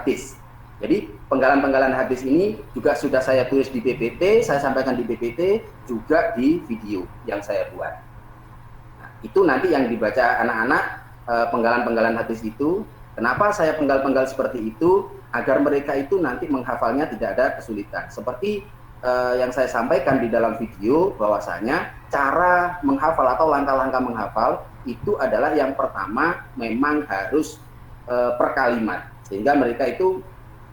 hadis. Jadi penggalan-penggalan hadis ini juga sudah saya tulis di PPT, saya sampaikan di PPT, juga di video yang saya buat. Nah, itu nanti yang dibaca anak-anak, penggalan-penggalan hadis itu. Kenapa saya penggal-penggal seperti itu? Agar mereka itu nanti menghafalnya tidak ada kesulitan. Seperti yang saya sampaikan di dalam video, bahwasanya cara menghafal atau langkah-langkah menghafal itu adalah yang pertama memang harus per kalimat, sehingga mereka itu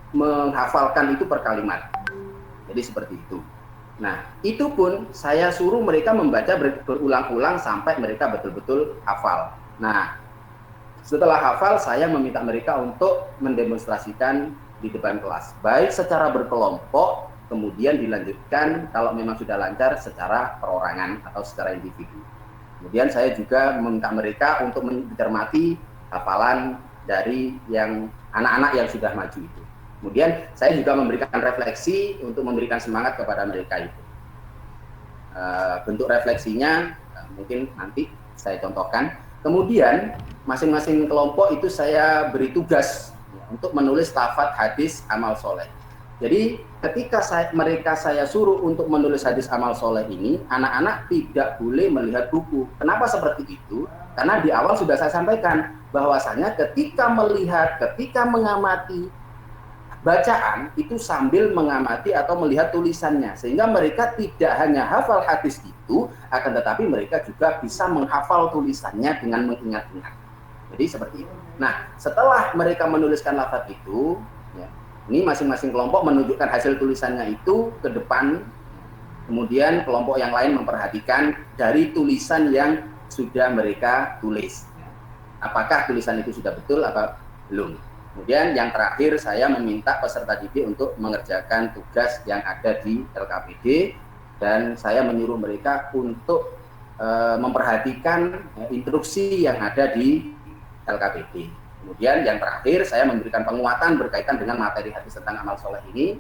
menghafalkan itu per kalimat. Jadi seperti itu. Nah, itu pun saya suruh mereka membaca berulang-ulang sampai mereka betul-betul hafal. Nah, setelah hafal, saya meminta mereka untuk mendemonstrasikan di depan kelas, baik secara berkelompok, kemudian dilanjutkan kalau memang sudah lancar secara perorangan atau secara individu. Kemudian saya juga meminta mereka untuk mencermati hafalan dari yang anak-anak yang sudah maju itu. Kemudian saya juga memberikan refleksi untuk memberikan semangat kepada mereka itu. Bentuk refleksinya mungkin nanti saya contohkan. Kemudian masing-masing kelompok itu saya beri tugas untuk menulis lafadz hadis amal soleh. Jadi ketika mereka saya suruh untuk menulis hadis amal soleh ini, anak-anak tidak boleh melihat buku. Kenapa seperti itu? Karena di awal sudah saya sampaikan bahwasanya ketika melihat, ketika mengamati bacaan itu sambil mengamati atau melihat tulisannya, sehingga mereka tidak hanya hafal hadis itu, akan tetapi mereka juga bisa menghafal tulisannya dengan mengingat-ingat. Jadi seperti itu. Nah, setelah mereka menuliskan lafadz itu, ya, ini masing-masing kelompok menunjukkan hasil tulisannya itu ke depan, kemudian kelompok yang lain memperhatikan dari tulisan yang sudah mereka tulis. Apakah tulisan itu sudah betul atau belum? Kemudian yang terakhir saya meminta peserta didik untuk mengerjakan tugas yang ada di LKPD, dan saya menyuruh mereka untuk memperhatikan instruksi yang ada di LKPD. Kemudian yang terakhir saya memberikan penguatan berkaitan dengan materi hadis tentang amal soleh ini,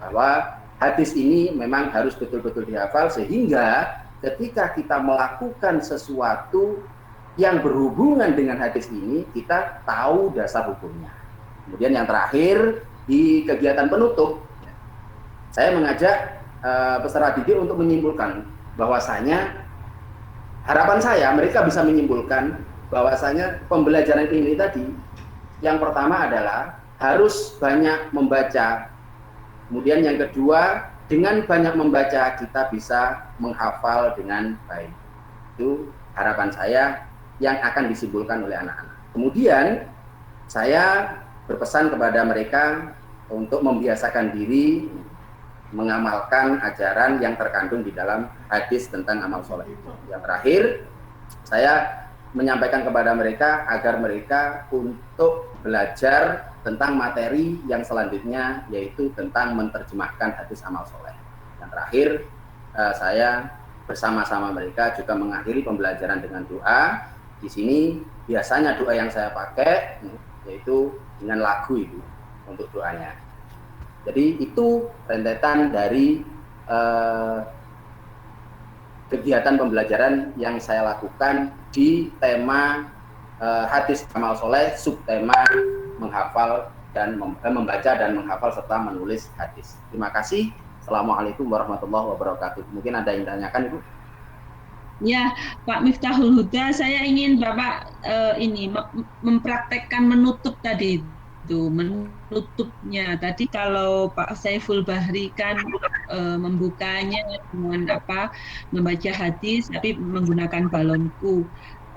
bahwa hadis ini memang harus betul-betul dihafal, sehingga ketika kita melakukan sesuatu yang berhubungan dengan hadis ini, kita tahu dasar hukumnya. Kemudian yang terakhir, di kegiatan penutup, saya mengajak peserta didik untuk menyimpulkan bahwasanya harapan saya mereka bisa menyimpulkan bahwasanya pembelajaran ini tadi, yang pertama adalah harus banyak membaca. Kemudian yang kedua, dengan banyak membaca kita bisa menghafal dengan baik. Itu harapan saya yang akan disimpulkan oleh anak-anak. Kemudian saya berpesan kepada mereka untuk membiasakan diri mengamalkan ajaran yang terkandung di dalam hadis tentang amal soleh itu. Yang terakhir, saya menyampaikan kepada mereka agar mereka untuk belajar tentang materi yang selanjutnya, yaitu tentang menerjemahkan hadis amal soleh. Yang terakhir, saya bersama-sama mereka juga mengakhiri pembelajaran dengan doa. Di sini biasanya doa yang saya pakai yaitu dengan lagu itu untuk doanya. Jadi itu rentetan dari kegiatan pembelajaran yang saya lakukan di tema hadis amal soleh, subtema menghafal dan membaca dan menghafal serta menulis hadis. Terima kasih. Assalamualaikum warahmatullahi wabarakatuh. Mungkin ada yang tanyakan, Ibu? Ya, Pak Miftahul Huda, saya ingin Bapak mempraktekkan menutup tadi itu, menutupnya. Tadi kalau Pak Saiful Bahri kan membukanya dengan membaca hadis tapi menggunakan balonku.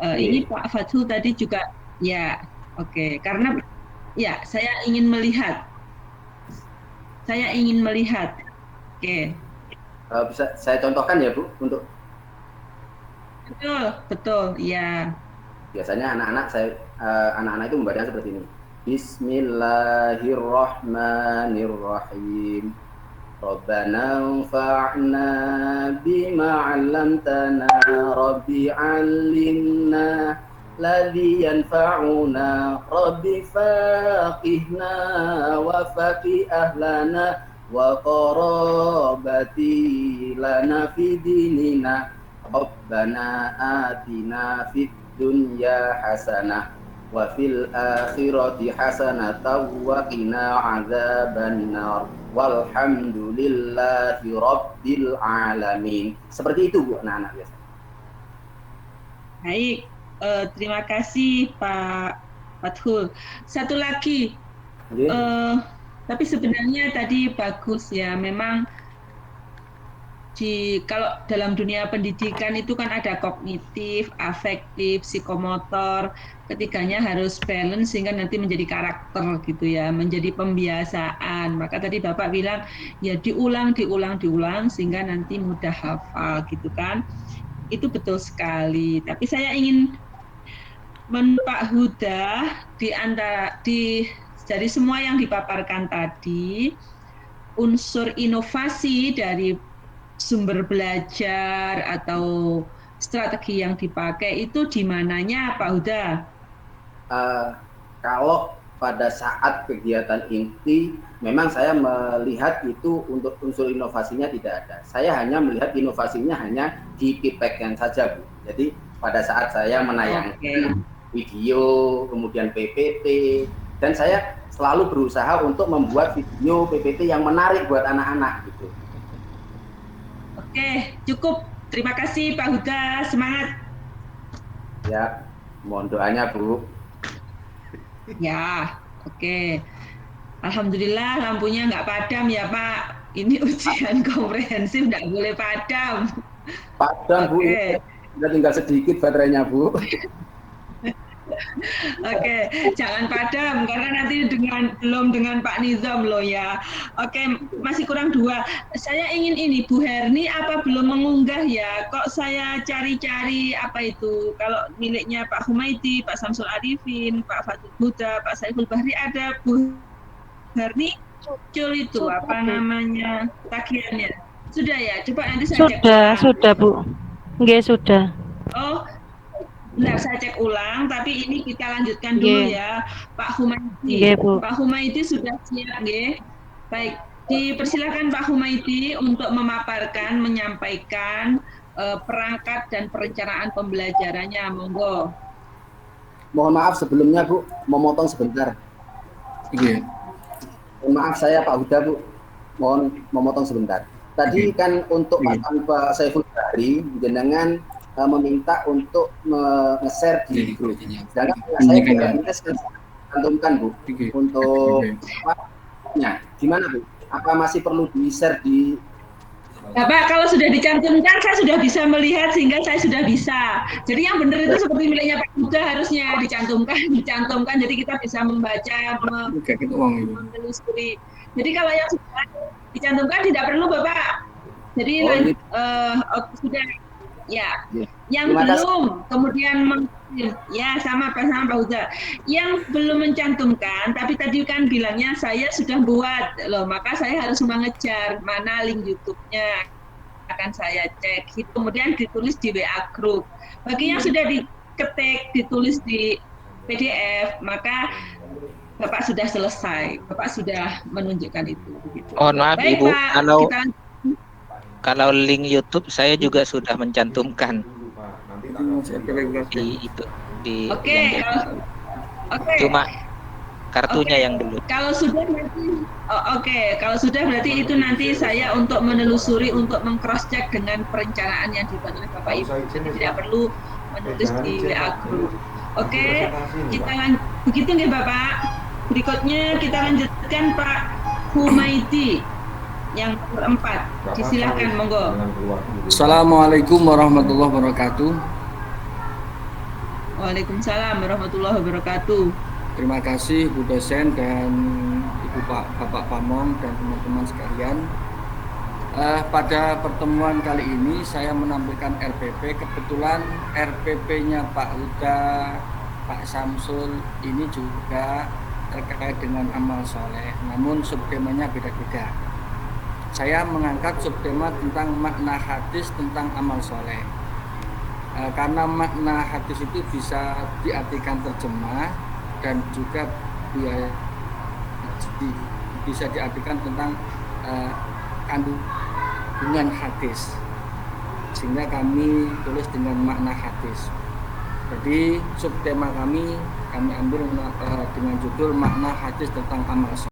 Ini Pak Fathul tadi juga ya, oke. Karena ya saya ingin melihat. Oke. Bisa saya contohkan ya, Bu, untuk betul, ya. Biasanya anak-anak itu membacanya seperti ini. Bismillahirrahmanirrahim. Rabbana anfa'na bima 'allamtana rabbi 'allimna ladzi yanfa'una rabbi faqihna wa faqih ahlana wa qarabati lana fi dinina Rabbana atina fid dunya hasanah wa fil akhirati hasanatan wa qina adzabannar walhamdulillahi rabbil alamin. Seperti itu Bu anak-anak biasa. Baik, terima kasih Pak Fathul. Satu lagi, tapi sebenarnya tadi bagus ya, memang kalau dalam dunia pendidikan itu kan ada kognitif, afektif, psikomotor, ketiganya harus balance sehingga nanti menjadi karakter gitu ya, menjadi pembiasaan. Maka tadi Bapak bilang ya diulang sehingga nanti mudah hafal gitu kan. Itu betul sekali. Tapi saya ingin Pak Huda dari semua yang dipaparkan tadi, unsur inovasi dari sumber belajar atau strategi yang dipakai itu di mananya Pak Huda? Kalau pada saat kegiatan inti, memang saya melihat itu untuk unsur inovasinya tidak ada. Saya hanya melihat inovasinya hanya di feedback-nya saja Bu. Jadi pada saat saya menayangkan video, kemudian PPT, dan saya selalu berusaha untuk membuat video PPT yang menarik buat anak-anak gitu. Oke, cukup. Terima kasih Pak Huda, semangat. Ya, mohon doanya Bu. Ya, oke. Alhamdulillah lampunya nggak padam ya Pak. Ini ujian komprehensif nggak boleh padam. Padam Bu, sudah tinggal sedikit baterainya Bu. Oke, jangan padam karena nanti belum dengan Pak Nizam loh ya. Oke, masih kurang 2. Saya ingin ini Bu Herni apa belum mengunggah ya? Kok saya cari-cari apa itu? Kalau miliknya Pak Humaidi, Pak Samsul Arifin, Pak Fathul Huda, Pak Saiful Bahri ada Bu Herni muncul itu apa namanya tagihannya? Sudah ya? Coba nanti saya cek. Sudah Bu. Nggih, sudah. Oh, benar, saya cek ulang, tapi ini kita lanjutkan dulu ya, Pak Humaidi. Pak Humaidi sudah siap, nggih? Baik, dipersilakan Pak Humaidi untuk memaparkan, menyampaikan perangkat dan perencanaan pembelajarannya, monggo. Mohon maaf sebelumnya Bu, memotong sebentar. Iya. Mohon maaf saya Pak Huda Bu, mohon memotong sebentar. Tadi kan untuk Pak Saiful Bahri, jenengan meminta untuk nge-share di grup. Sedangkan saya tidak minta cantumkan Bu untuk apa-nya. Gimana Bu? Apa masih perlu di-share di Bapak, kalau sudah dicantumkan saya sudah bisa melihat sehingga saya sudah bisa. Jadi yang benar itu seperti miliknya Pak Huda harusnya dicantumkan. Jadi kita bisa membaca, menelusuri. Jadi kalau yang sudah dicantumkan tidak perlu Bapak. Jadi sudah. Ya, yang belum kemudian ya sama Pak Huda. Yang belum mencantumkan, tapi tadi kan bilangnya saya sudah buat loh, maka saya harus mengejar mana link YouTube-nya akan saya cek. Kemudian ditulis di WA group. Bagi yang sudah diketik, ditulis di PDF, maka Bapak sudah selesai. Bapak sudah menunjukkan itu. Begitu. Mohon maaf baik, Ibu, Pak, kalau link YouTube saya juga sudah mencantumkan di Oke. cuma kartunya yang belum. Kalau sudah berarti kalau sudah berarti itu nanti saya untuk menelusuri, untuk meng-cross check dengan perencanaan yang dibuat oleh Bapak Ibu. Jadi tidak perlu menulis di WA group. Oke, kita begitu nggih Bapak. Berikutnya kita lanjutkan Pak Humaidi. Yang keempat, disilahkan monggo. Assalamualaikum warahmatullahi wabarakatuh. Waalaikumsalam warahmatullahi wabarakatuh. Terima kasih Bu dosen dan Ibu Bapak Pamong dan teman-teman sekalian. Pada pertemuan kali ini saya menampilkan RPP. Kebetulan RPP-nya Pak Huda, Pak Samsul ini juga terkait dengan amal soleh, namun subtemanya beda-beda. Saya mengangkat subtema tentang makna hadis tentang amal soleh. Karena makna hadis itu bisa diartikan terjemah dan juga bisa diartikan tentang kandungan hadis. Sehingga kami tulis dengan makna hadis. Jadi subtema kami kami ambil dengan judul makna hadis tentang amal soleh.